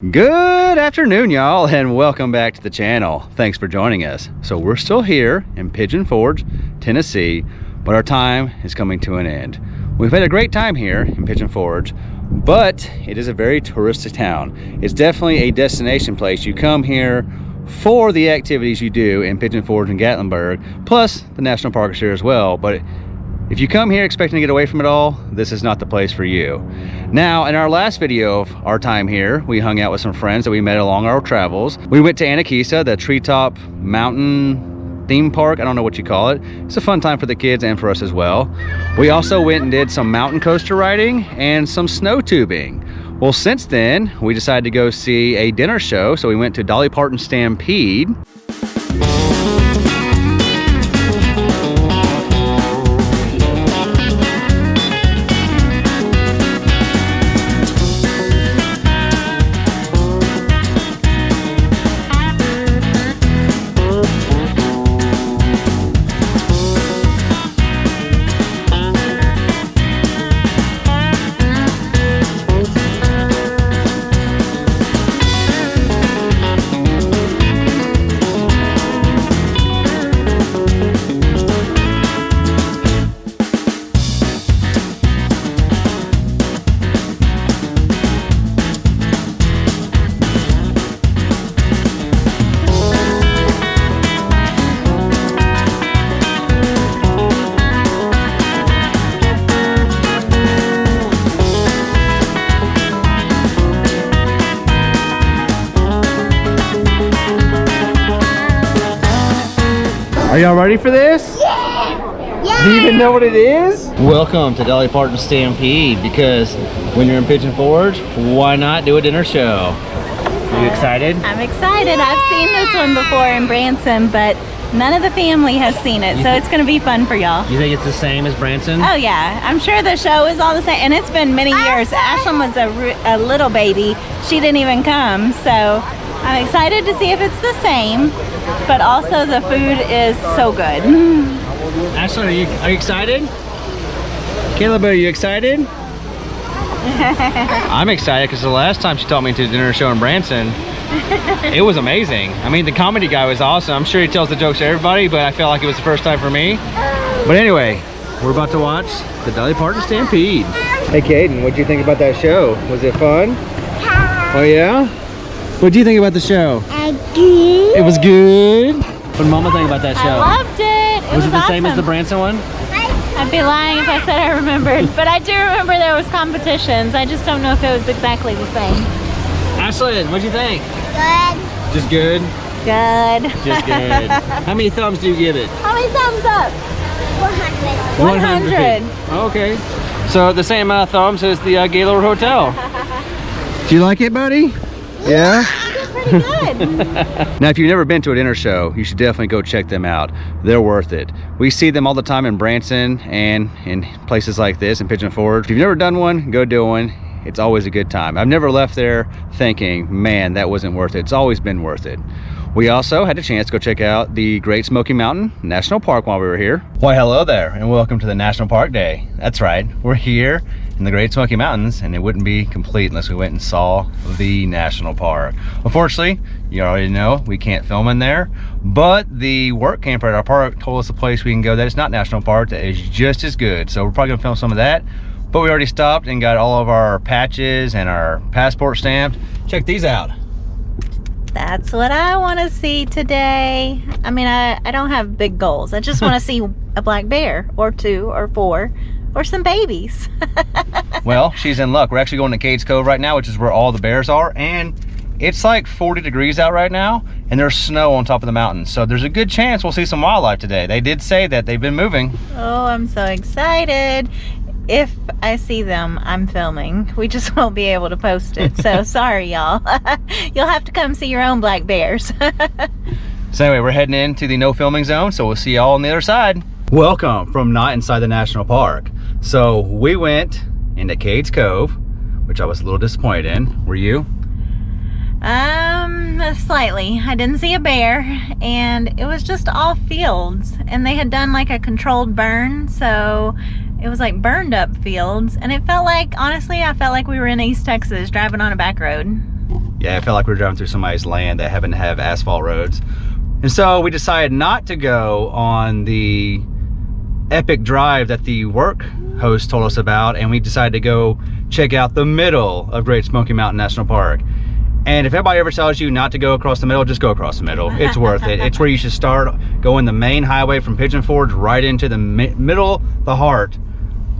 Good afternoon, y'all, and welcome back to the channel. Thanks for joining us. So we're still here in Pigeon Forge, Tennessee, but our time is coming to an end. We've had a great time here in Pigeon Forge, but it is a very touristy town. It's definitely a destination place. You come here for the activities you do in Pigeon Forge and Gatlinburg, plus the national park is here as well. But if you come here expecting to get away from it all, this is not the place for you. Now, in our last video of our time here, we hung out with some friends that we met along our travels. We went to Anakisa, the treetop mountain theme park. I don't know what you call it. It's a fun time for the kids and for us as well. We also went and did some mountain coaster riding and some snow tubing. Well, since then, we decided to go see a dinner show. So we went to Dolly Parton Stampede. Are y'all ready for this? Yeah! Do you even know what it is? Welcome to Dolly Parton Stampede, because when you're in Pigeon Forge, why not do a dinner show? Are you excited? I'm excited. I've seen this one before in Branson, but none of the family has seen it, so it's going to be fun for y'all. You think it's the same as Branson? Oh yeah, I'm sure the show is all the same, and it's been many years. Ashlyn was a little baby. She didn't even come, so I'm excited to see if it's the same, but also the food is so good. Ashlyn, are you excited? Caleb, are you excited? I'm excited because the last time she taught me to a dinner show in Branson, it was amazing. I mean, the comedy guy was awesome. I'm sure he tells the jokes to everybody, but I felt like it was the first time for me. But anyway, we're about to watch the Dolly Parton Stampede. Hey, Caden, what do you think about that show? Was it fun? Oh, yeah? What do you think about the show? Good. It was good. What did Mama think about that show? I loved it. Was it the awesome. same as the Branson one? I'd be lying if I said I remembered, but I do remember there was competitions. I just don't know if it was exactly the same. Ashlyn, what'd you think? Good. Just good? Good. Just good. How many thumbs do you give it? How many thumbs up? 100. 100. Okay. So the same amount of thumbs as the Gaylord Hotel. Do you like it, buddy? Yeah? Pretty good. Now, if you've never been to a dinner show, you should definitely go check them out. They're worth it. We see them all the time in Branson and in places like this in Pigeon Forge. If you've never done one, go do one. It's always a good time. I've never left there thinking, man, that wasn't worth it. It's always been worth it. We also had a chance to go check out the Great Smoky Mountain National Park while we were here. Why, hello there, and welcome to the National Park Day. That's right, we're here in the Great Smoky Mountains, and it wouldn't be complete unless we went and saw the national park. Unfortunately, you already know we can't film in there, but the work camper at our park told us a place we can go that is not national park that is just as good. So we're probably gonna film some of that, but we already stopped and got all of our patches and our passport stamped. Check these out. That's what I want to see today. I mean, I don't have big goals. I just want to see a black bear or 2 or 4 or some babies. Well, she's in luck. We're actually going to Cades Cove right now, which is where all the bears are, and it's like 40 degrees out right now, and there's snow on top of the mountain. So there's a good chance we'll see some wildlife today. They did say that they've been moving. Oh, I'm so excited. If I see them, I'm filming. We just won't be able to post it. So sorry, y'all. You'll have to come see your own black bears. So anyway, we're heading into the no filming zone, so we'll see y'all on the other side. Welcome from not inside the national park. So we went into Cades Cove, which I was a little disappointed in. Were you? Slightly. I didn't see a bear, and it was just all fields, and they had done like a controlled burn, so it was like burned up fields, and it felt like, honestly, I felt like we were in East Texas driving on a back road. Yeah, it felt like we were driving through somebody's land that happened to have asphalt roads. And so we decided not to go on the epic drive that the work host told us about, and we decided to go check out the middle of Great Smoky Mountain National Park. And if anybody ever tells you not to go across the middle, just go across the middle. It's worth it. It's where you should start, going the main highway from Pigeon Forge right into the middle, the heart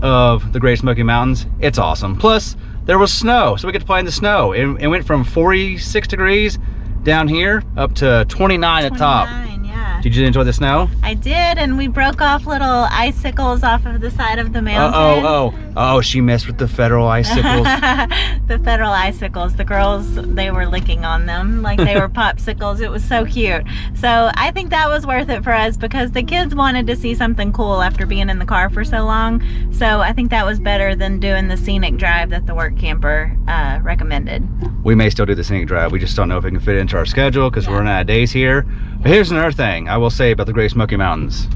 of the Great Smoky Mountains. It's awesome. Plus, there was snow, so we get to play in the snow. It went from 46 degrees down here up to 29 at the top. Yeah. Did you enjoy the snow? I did, and we broke off little icicles off of the side of the mountain. Oh, she messed with the federal icicles. The federal icicles. The girls, they were licking on them like they were popsicles. It was so cute. So I think that was worth it for us because the kids wanted to see something cool after being in the car for so long. So I think that was better than doing the scenic drive that the work camper recommended. We may still do the scenic drive. We just don't know if it can fit into our schedule because we're running out of days here. But here's another thing I will say about the Great Smoky Mountains.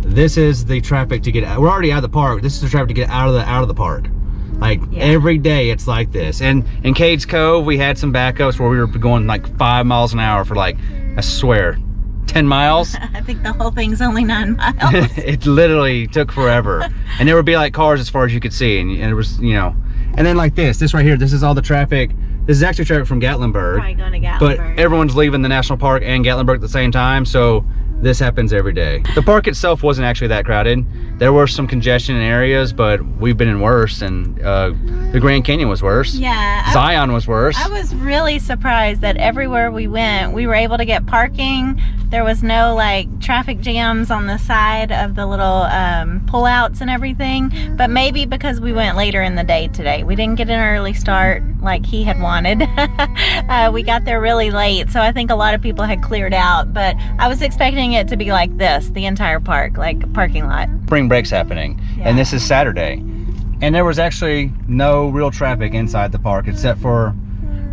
This is the traffic to get out. We're already out of the park. This is the traffic to get out of the park. Like every day it's like this. And in Cades Cove we had some backups where we were going like 5 miles an hour for like, I swear, 10 miles. I think the whole thing's only 9 miles. It literally took forever. And there would be like cars as far as you could see, and it was, you know. And then like this right here, this is all the traffic. This is actually traffic from Gatlinburg. Probably going to Gatlinburg. But everyone's leaving the national park and Gatlinburg at the same time, so this happens every day. The park itself wasn't actually that crowded. There were some congestion in areas, but we've been in worse, and the Grand Canyon was worse. Yeah. Zion was worse. I was really surprised that everywhere we went, we were able to get parking. There was no like traffic jams on the side of the little pullouts and everything, but maybe because we went later in the day today. We didn't get an early start like he had wanted. We got there really late, so I think a lot of people had cleared out, but I was expecting it to be like this, the entire park, like a parking lot. Spring break's happening, and this is Saturday. And there was actually no real traffic inside the park except for,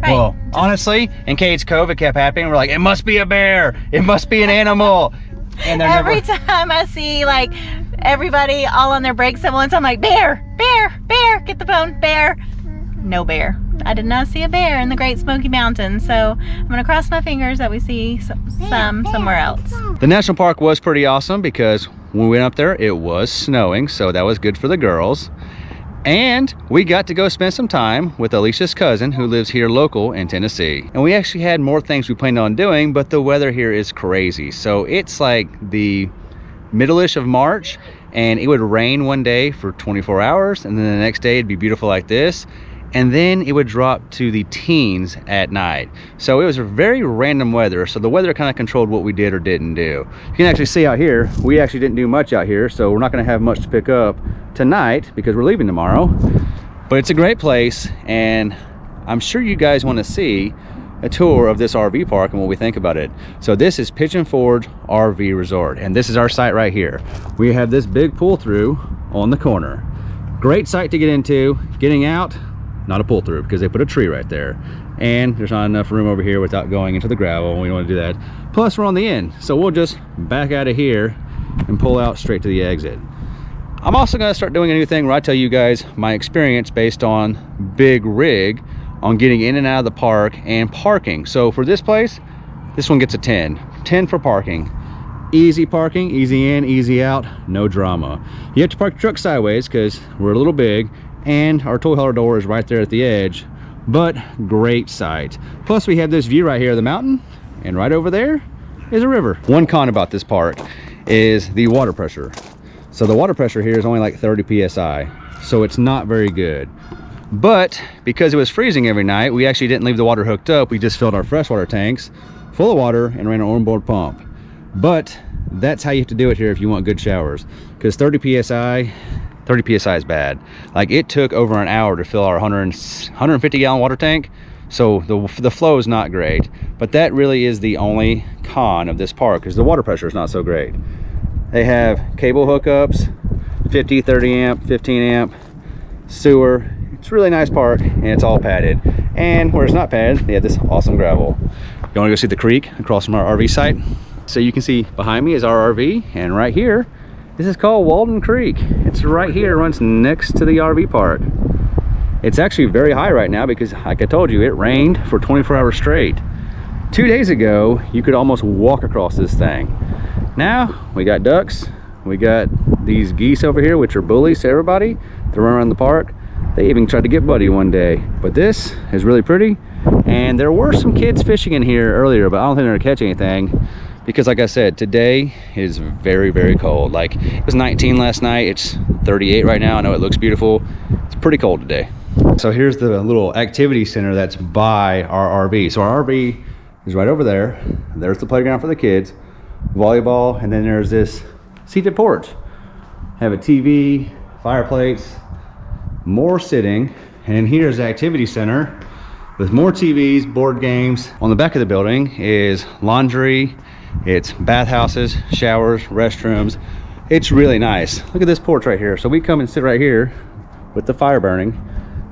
well, honestly, in Cades Cove it kept happening. We're like, it must be a bear, it must be an animal. And every time I see like everybody all on their brakes at once, I'm like, bear, bear, bear, get the phone, bear. No bear. I did not see a bear in the Great Smoky Mountains, so I'm gonna cross my fingers that we see some somewhere else. The national park was pretty awesome because when we went up there it was snowing, so that was good for the girls. And we got to go spend some time with Alicia's cousin who lives here local in Tennessee. And we actually had more things we planned on doing, but the weather here is crazy. So it's like the middle-ish of March, and it would rain one day for 24 hours, and then the next day it'd be beautiful like this. And then it would drop to the teens at night. So it was a very random weather. So the weather kind of controlled what we did or didn't do. You can actually see out here, we actually didn't do much out here. So we're not gonna have much to pick up tonight because we're leaving tomorrow. But it's a great place, and I'm sure you guys wanna see a tour of this RV park and what we think about it. So this is Pigeon Forge RV Resort, and this is our site right here. We have this big pull through on the corner. Great site to get into. Getting out, not a pull through because they put a tree right there, and there's not enough room over here without going into the gravel, and we don't want to do that. Plus we're on the end, so we'll just back out of here and pull out straight to the exit. I'm also going to start doing a new thing where I tell you guys my experience based on big rig on getting in and out of the park and parking. So for this place, this one gets a 10 for parking. Easy parking, easy in, easy out, no drama. You have to park your truck sideways because we're a little big, and our tow hauler door is right there at the edge, but great site. Plus we have this view right here of the mountain, and right over there is a river. One con about this park is the water pressure. So the water pressure here is only like 30 psi, so it's not very good. But because it was freezing every night, we actually didn't leave the water hooked up. We just filled our freshwater tanks full of water and ran an onboard pump. But that's how you have to do it here if you want good showers, because 30 psi is bad. Like, it took over an hour to fill our 150 gallon water tank, so the flow is not great. But that really is the only con of this park, is the water pressure is not so great. They have cable hookups, 50, 30 amp, 15 amp, sewer. It's a really nice park, and it's all padded. And where it's not padded, they have this awesome gravel. You want to go see the creek across from our RV site? So you can see behind me is our RV, and right here, this is called Walden Creek. It's right here, runs next to the RV park. It's actually very high right now because, like I told you, it rained for 24 hours straight. 2 days ago, you could almost walk across this thing. Now, we got ducks. We got these geese over here, which are bullies to everybody. They run around the park. They even tried to get Buddy one day. But this is really pretty. And there were some kids fishing in here earlier, but I don't think they're gonna catch anything. Because like I said, today is very, very cold. Like, it was 19 last night. It's 38 right now. I know it looks beautiful. It's pretty cold today. So here's the little activity center that's by our RV. So our RV is right over there. There's the playground for the kids, volleyball, and then there's this seated porch. Have a TV, fireplace, more sitting, and then here's the activity center with more TVs, board games. On the back of the building is laundry, it's bathhouses, showers, restrooms. It's really nice. Look at this porch right here. So we come and sit right here with the fire burning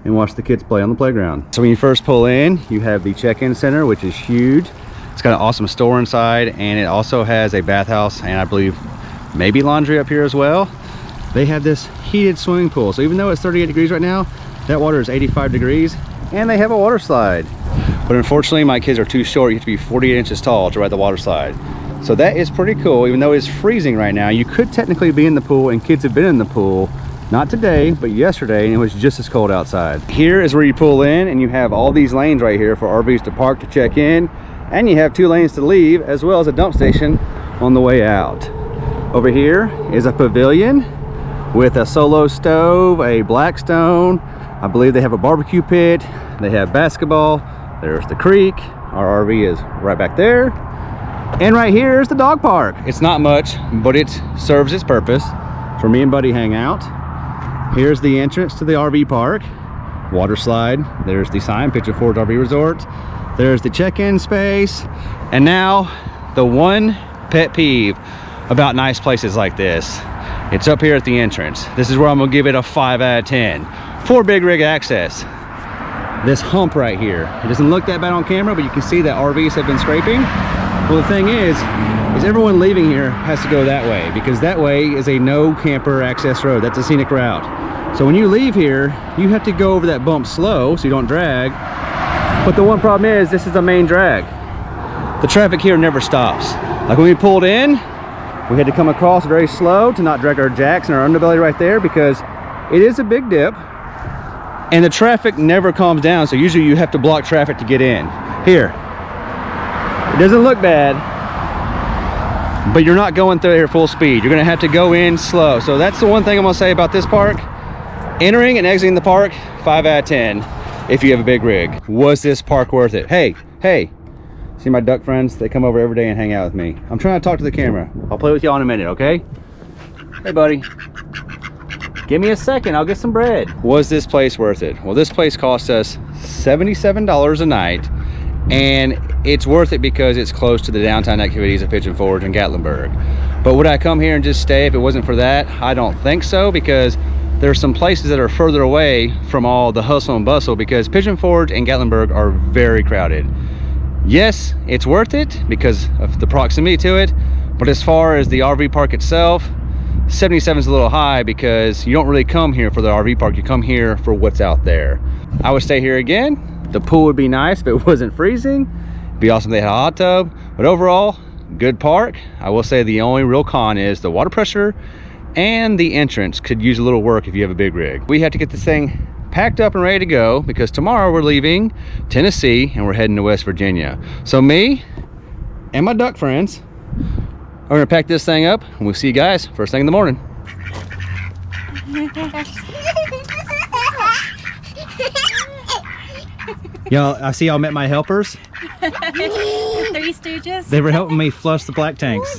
and watch the kids play on the playground. So when you first pull in, you have the check-in center, which is huge. It's got an awesome store inside, and it also has a bathhouse, and I believe maybe laundry up here as well. They have this heated swimming pool. So even though it's 38 degrees right now, that water is 85 degrees, and they have a water slide. But unfortunately, my kids are too short. You have to be 48 inches tall to ride the water slide. So that is pretty cool. Even though it's freezing right now, you could technically be in the pool, and kids have been in the pool. Not today, but yesterday, and it was just as cold outside. Here is where you pull in, and you have all these lanes right here for RVs to park to check in, and you have 2 lanes to leave, as well as a dump station on the way out. Over here is a pavilion with a solo stove, a Blackstone. I believe they have a barbecue pit. They have basketball. There's the creek. Our RV is right back there. And right here is the dog park. It's not much, but it serves its purpose for me and Buddy hang out. Here's the entrance to the RV park. Water slide. There's the sign, Pigeon Forge RV Resort. There's the check-in space. And now, the one pet peeve about nice places like this. It's up here at the entrance. This is where I'm gonna give it a 5 out of 10. For big rig access. This hump right here. It doesn't look that bad on camera, but you can see that RVs have been scraping. Well, the thing is everyone leaving here has to go that way, because that way is a no camper access road. That's a scenic route. So when you leave here, you have to go over that bump slow so you don't drag. But the one problem is this is a main drag. The traffic here never stops. Like when we pulled in, we had to come across very slow to not drag our jacks and our underbelly right there, because it is a big dip and the traffic never calms down. So usually you have to block traffic to get in. Here, it doesn't look bad, but you're not going through here full speed. You're gonna have to go in slow. So that's the one thing I'm gonna say about this park. Entering and exiting the park, 5 out of 10 if you have a big rig. Was this park worth it? Hey, see my duck friends? They come over every day and hang out with me. I'm trying to talk to the camera. I'll play with y'all in a minute, okay? Hey, buddy. Give me a second, I'll get some bread. Was this place worth it? Well, this place cost us $77 a night, and it's worth it because it's close to the downtown activities of Pigeon Forge and Gatlinburg. But would I come here and just stay if it wasn't for that? I don't think so, because there are some places that are further away from all the hustle and bustle, because Pigeon Forge and Gatlinburg are very crowded. Yes, it's worth it because of the proximity to it, but as far as the RV park itself, 77 is a little high, because you don't really come here for the RV park, you come here for what's out there. I would stay here again. The pool would be nice if it wasn't freezing. It'd be awesome if they had a hot tub, but overall, good park. I will say the only real con is the water pressure, and the entrance could use a little work if you have a big rig. We have to get this thing packed up and ready to go, because tomorrow we're leaving Tennessee and we're heading to West Virginia. So me and my duck friends are gonna pack this thing up, and we'll see you guys first thing in the morning. Y'all, I see y'all met my helpers. The Three Stooges. They were helping me flush the black tanks.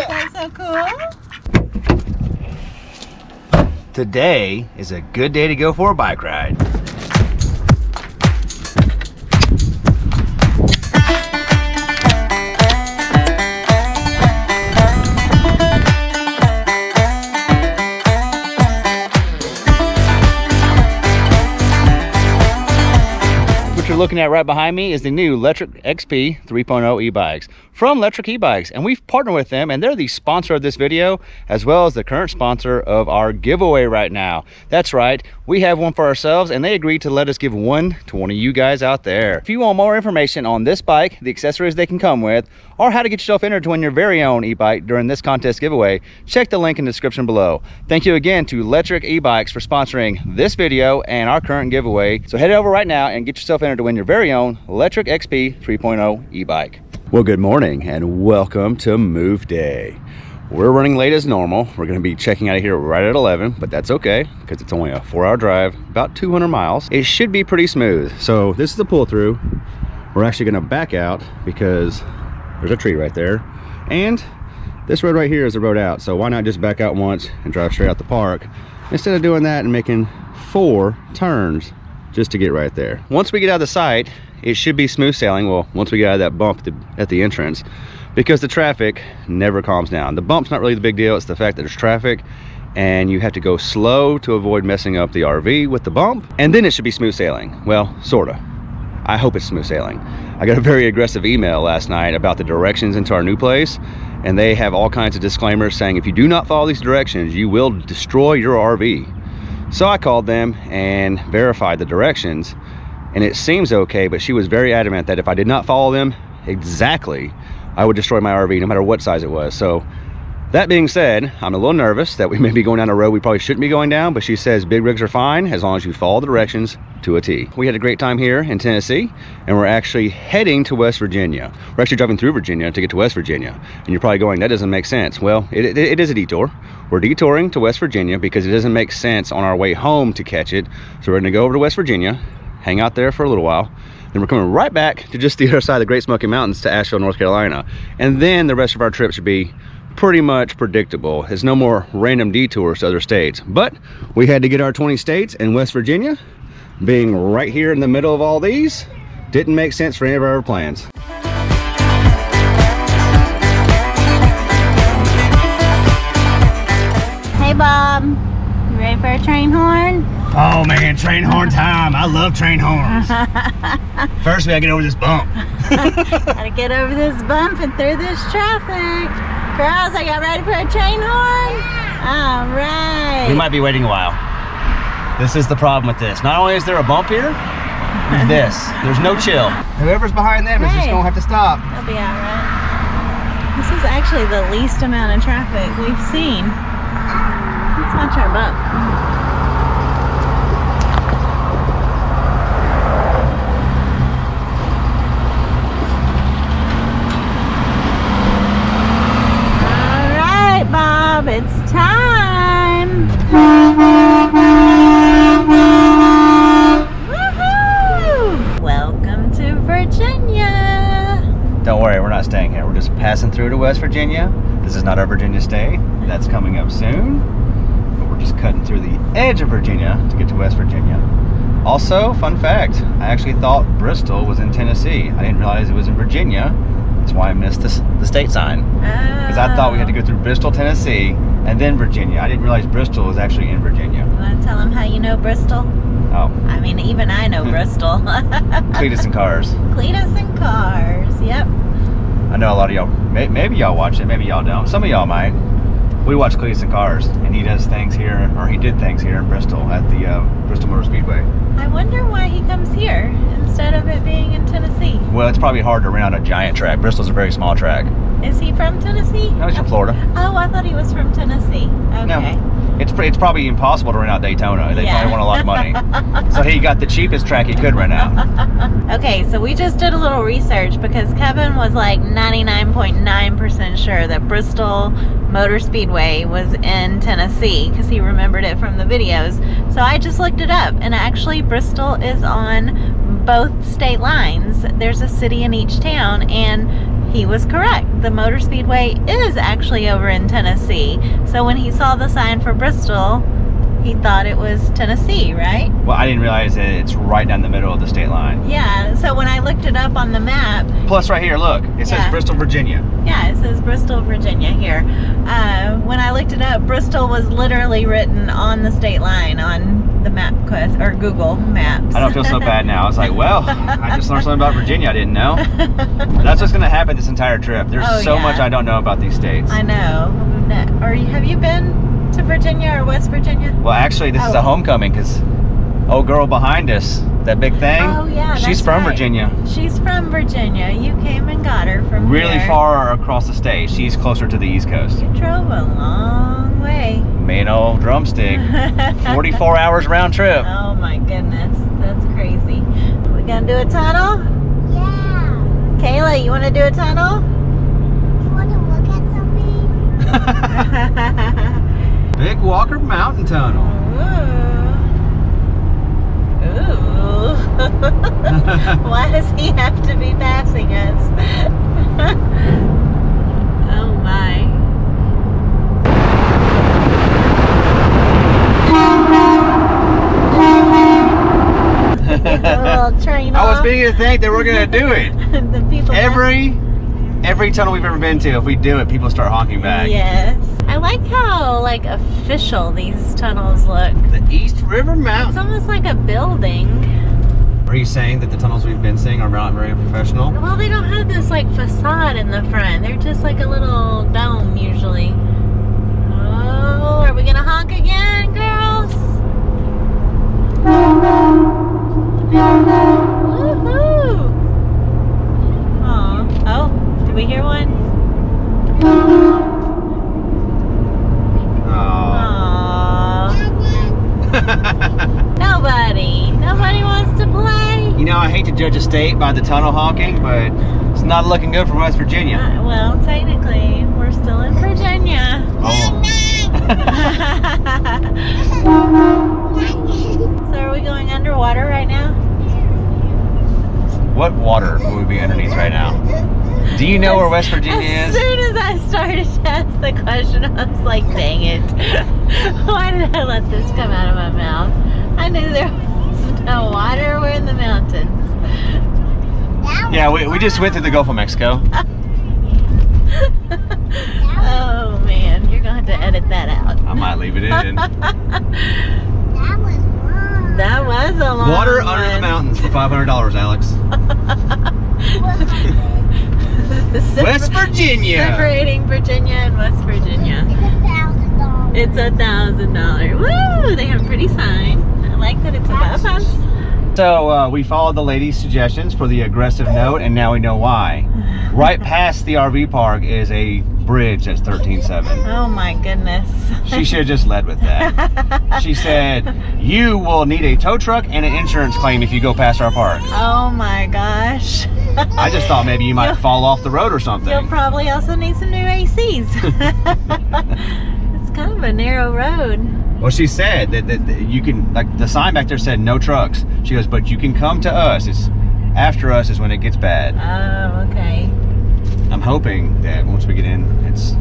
That's so cool. Today is a good day to go for a bike ride. What you're looking at right behind me is the new Lectric XP 3.0 e-bikes. from Lectric E-Bikes, and we've partnered with them, and they're the sponsor of this video, as well as the current sponsor of our giveaway right now. That's right, we have one for ourselves, and they agreed to let us give one to one of you guys out there. If you want more information on this bike, the accessories they can come with, or how to get yourself entered to win your very own e-bike during this contest giveaway, check the link in the description below. Thank you again to Lectric E-Bikes for sponsoring this video and our current giveaway. So head over right now and get yourself entered to win your very own Lectric XP 3.0 e-bike. Well, good morning and welcome to Move Day. We're running late as normal. We're going to be checking out of here right at 11, but that's okay because it's only a 4-hour drive, about 200 miles. It should be pretty smooth. So this is the pull through. We're actually going to back out because there's a tree right there, and this road right here is the road out. So why not just back out once and drive straight out the park instead of doing that and making 4 turns just to get right there. Once we get out of the site, it should be smooth sailing. Well, once we get out of that bump at the entrance, because the traffic never calms down. The bump's not really the big deal. It's the fact that there's traffic and you have to go slow to avoid messing up the RV with the bump, and then it should be smooth sailing. Well, sorta. I hope it's smooth sailing. I got a very aggressive email last night about the directions into our new place, and they have all kinds of disclaimers saying if you do not follow these directions, you will destroy your RV. So I called them and verified the directions, and it seems okay, but she was very adamant that if I did not follow them exactly, I would destroy my RV no matter what size it was. So that being said, I'm a little nervous that we may be going down a road we probably shouldn't be going down, but she says big rigs are fine as long as you follow the directions to a T. We had a great time here in Tennessee, and we're actually heading to West Virginia. We're actually driving through Virginia to get to West Virginia. And you're probably going, that doesn't make sense. Well, it is a detour. We're detouring to West Virginia because it doesn't make sense on our way home to catch it. So we're gonna go over to West Virginia, hang out there for a little while, then we're coming right back to just the other side of the Great Smoky Mountains to Asheville, North Carolina. And then the rest of our trip should be pretty much predictable. There's no more random detours to other states. But we had to get our 20 states, and West Virginia, being right here in the middle of all these, didn't make sense for any of our plans. Hey Bob, you ready for a train horn? Oh man, train horn time. I love train horns. First we gotta get over this bump. Gotta get over this bump and through this traffic. Girls, are y'all ready for a train horn? All right. We might be waiting a while. This is the problem with this. Not only is there a bump here, there's this. There's no chill. Whoever's behind them is just gonna have to stop. They'll be all right. This is actually the least amount of traffic we've seen. Let's watch our bump. Bob, it's time. Woohoo! Welcome to Virginia. Don't worry, we're not staying here. We're just passing through to West Virginia. This is not our Virginia stay. That's coming up soon. But we're just cutting through the edge of Virginia to get to West Virginia. Also, fun fact, I actually thought Bristol was in Tennessee. I didn't realize it was in Virginia. That's why I missed the state sign. Because I thought we had to go through Bristol, Tennessee, and then Virginia. I didn't realize Bristol was actually in Virginia. You want to tell them how you know Bristol? Oh. I mean, even I know Bristol. Cletus and Cars. Cletus and Cars, yep. I know a lot of y'all, maybe y'all watch it, maybe y'all don't. Some of y'all might. We watch Cades and Cars, and he does things here, or he did things here in Bristol at the Bristol Motor Speedway. I wonder why he comes here instead of it being in Tennessee. Well, it's probably hard to rent out a giant track. Bristol's a very small track. Is he from Tennessee? No, he's from Florida. Oh, I thought he was from Tennessee. Okay. No, it's probably impossible to rent out Daytona. They probably want a lot of money. So he got the cheapest track he could rent out. Okay, so we just did a little research because Kevin was like 99.9% sure that Bristol Motor Speedway was in Tennessee because he remembered it from the videos. So I just looked it up, and actually Bristol is on both state lines. There's a city in each town, and he was correct. The Motor Speedway is actually over in Tennessee. So when he saw the sign for Bristol, he thought it was Tennessee, right? Well, I didn't realize that it's right down the middle of the state line. Yeah, so when I looked it up on the map... Plus right here, look, it says Bristol, Virginia. Yeah, it says Bristol, Virginia here. When I looked it up, Bristol was literally written on the state line, on the map quest or Google Maps. I don't feel so bad now. I was like, well, I just learned something about Virginia I didn't know. That's what's going to happen this entire trip. There's so much I don't know about these states. I know. Have you been to Virginia or West Virginia? Well, actually, this is a homecoming because old girl behind us, that big thing, she's from Virginia. She's from Virginia. You came and got her from really here. far across the state. She's closer to the East Coast. You drove a long way. Made an old drumstick. 44 hours round trip. Oh my goodness, that's crazy. We gonna do a tunnel? Yeah. Kayla, you wanna do a tunnel? You want to look at something? Big Walker Mountain Tunnel. Ooh. Why does he have to be passing us? Oh my. Get the little train I was off. beginning to think that we're gonna do it. The people Every tunnel we've ever been to, if we do it, people start honking back. Yes. I like how like official these tunnels look. The East River Mountain. It's almost like a building. Are you saying that the tunnels we've been seeing are not very professional? Well, they don't have this like facade in the front. They're just like a little dome usually. Oh, are we gonna honk again, girls? Woohoo! Oh, did we hear one? Oh. Nobody wants to play. You know, I hate to judge a state by the tunnel honking, but it's not looking good for West Virginia. Well, technically, we're still in Virginia. Oh. So are we going underwater right now? What water will we be underneath right now? Do you know where West Virginia As is? soon as I started to ask the question, I was like, dang it. Why did I let this come out of my mouth? I knew there was no water. We're in the mountains. Yeah, we just went through the Gulf of Mexico. Oh man, you're going to have to edit that out. I might leave it in. That was wrong. That was a long Water one. under the mountains for $500, Alex. West Virginia. Separating Virginia and West Virginia. It's $1,000. It's $1,000. Woo! They have a pretty sign. I like that it's above us. So we followed the lady's suggestions for the aggressive note, and now we know why. Right past the RV park is a bridge that's 13.7. Oh my goodness. She should have just led with that. She said, you will need a tow truck and an insurance claim if you go past our park. Oh my gosh. I just thought maybe you might fall off the road or something. You'll probably also need some new ACs. It's kind of a narrow road. Well, she said that you can, like the sign back there said no trucks. She goes, but you can come to us. It's after us is when it gets bad. Oh, okay. I'm hoping that once we get in, it's,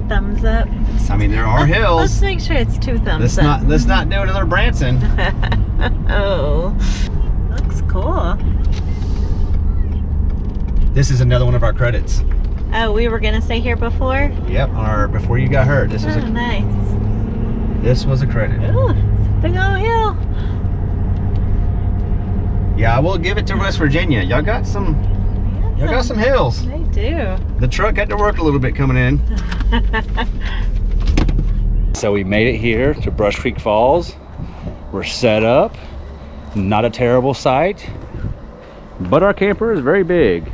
Thumbs up. I mean, there are hills. Let's make sure it's 2 thumbs up. Let's not do another Branson. Oh, looks cool. This is another one of our credits. Oh, we were gonna stay here before? Yep, before you got hurt. This was nice. This was a credit. Ooh, big old hill. Yeah, I will give it to West Virginia. Y'all got some hills. They do. The truck had to work a little bit coming in. So we made it here to Brushcreek Falls. We're set up. Not a terrible site, but our camper is very big.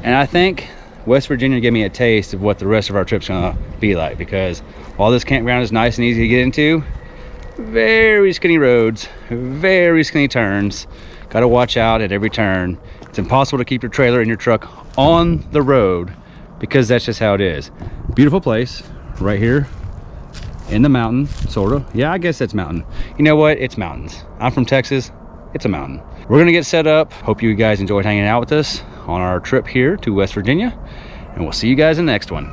And I think West Virginia gave me a taste of what the rest of our trip's gonna be like, because while this campground is nice and easy to get into, very skinny roads, very skinny turns. Got to watch out at every turn. It's impossible to keep your trailer and your truck on the road because that's just how it is. Beautiful place right here in the mountain, sort of. Yeah, I guess that's mountain. You know what? It's mountains. I'm from Texas. It's a mountain. We're gonna get set up. Hope you guys enjoyed hanging out with us on our trip here to West Virginia, and we'll see you guys in the next one.